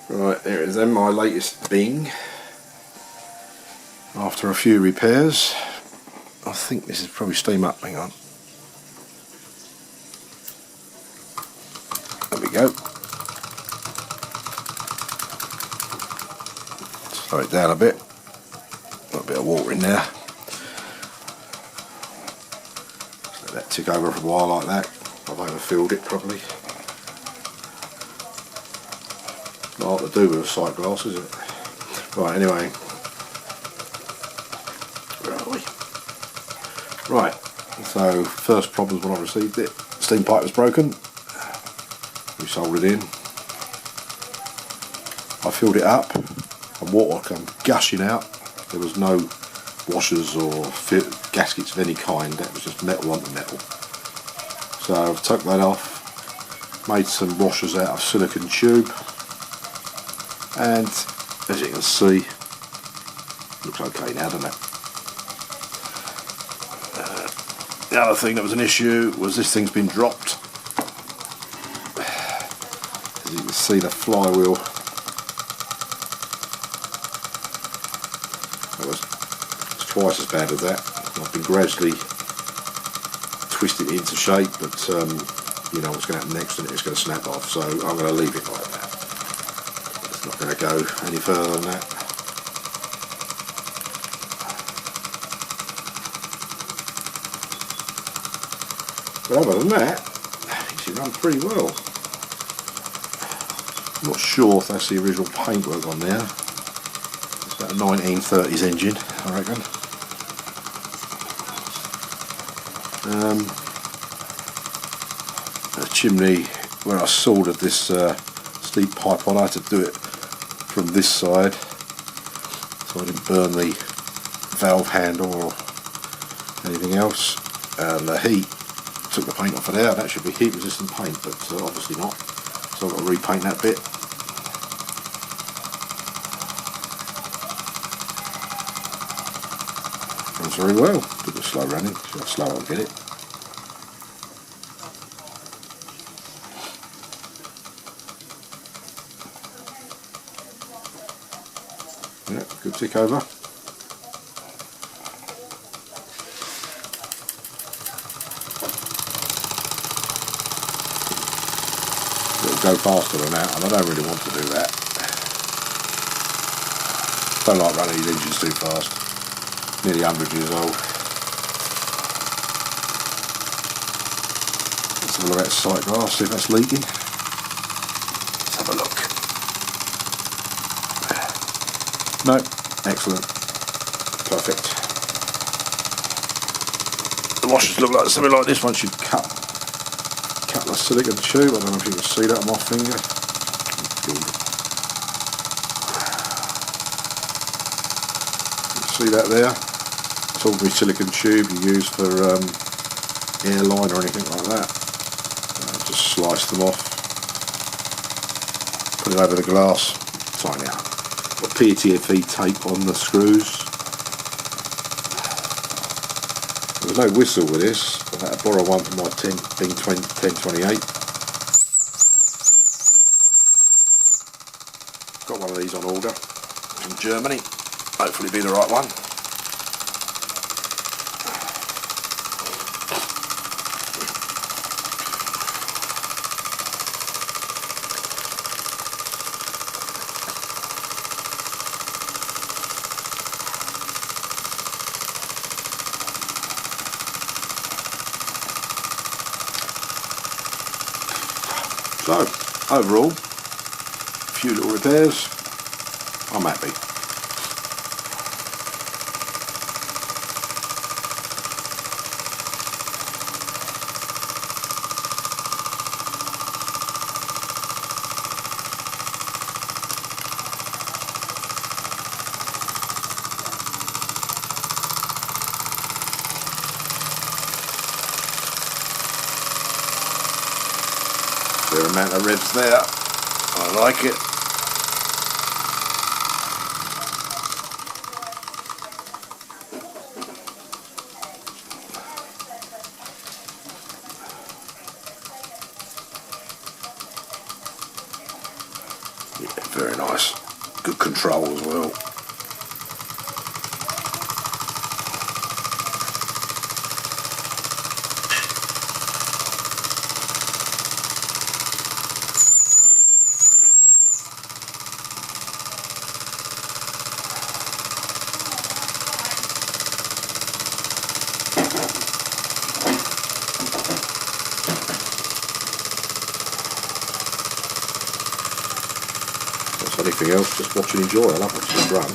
Right, there it is then, my latest Bing. After a few repairs. I think this is probably steam up, hang on. There we go. Slow it down a bit. Got a bit of water in there. Just let that tick over for a while like that. I've overfilled it properly. Not hard to do with a sight glass, is it? Right, anyway. Where are we? Right, so first problem when I received it. Steam pipe was broken. We soldered in. I filled it up and water came gushing out. There was no washers or gaskets of any kind. That was just metal onto metal. So I've took that off, made some washers out of silicone tube, and as you can see, looks okay now, doesn't it? The other thing that was an issue was this thing's been dropped. As you can see, the flywheel it's twice as bad as that. I've been gradually twisting it into shape, but you know what's going to happen next, and it's going to snap off, so I'm going to leave it like that. It's not going to go any further than that. But other than that, it should run pretty well. I'm not sure if that's the original paintwork on there. It's about a 1930s engine, I reckon. The chimney where I soldered this steam pipe on, I had to do it from this side so I didn't burn the valve handle or anything else. And the heat took the paint off of there. That should be heat resistant paint, but obviously not. So I've got to repaint that bit. Runs very well. A bit slow running. See how slow I'll get it. Yeah, good tick over. It'll go faster than that, and I don't really want to do that. Don't like running these engines too fast. Nearly 100 years old. Let's have a look at the sight glass, see if that's leaking. Let's have a look. No, excellent. Perfect. The washers look like something like this once you cut the silicone tube. I don't know if you can see that on my finger. See that there? It's ordinary silicone tube you use for airline or anything like that. Just slice them off, put it over the glass, tighten it up. Got PTFE tape on the screws. There's no whistle with this. I had to borrow one from my Bing 1028. Got one of these on order from Germany. Hopefully be the right one. So, overall, a few little repairs, I'm happy. Fair amount of revs there. I like it. Yeah, very nice. Good control as well. That's anything else, just watch and enjoy. I love watching it run.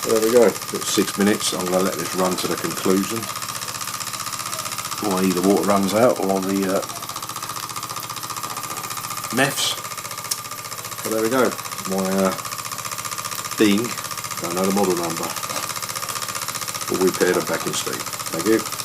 There we go, it's 6 minutes. I'm going to let this run to the conclusion. Or either water runs out or the MEFs. So there we go, my Bing, don't know the model number, will repair them back in steam. Thank you.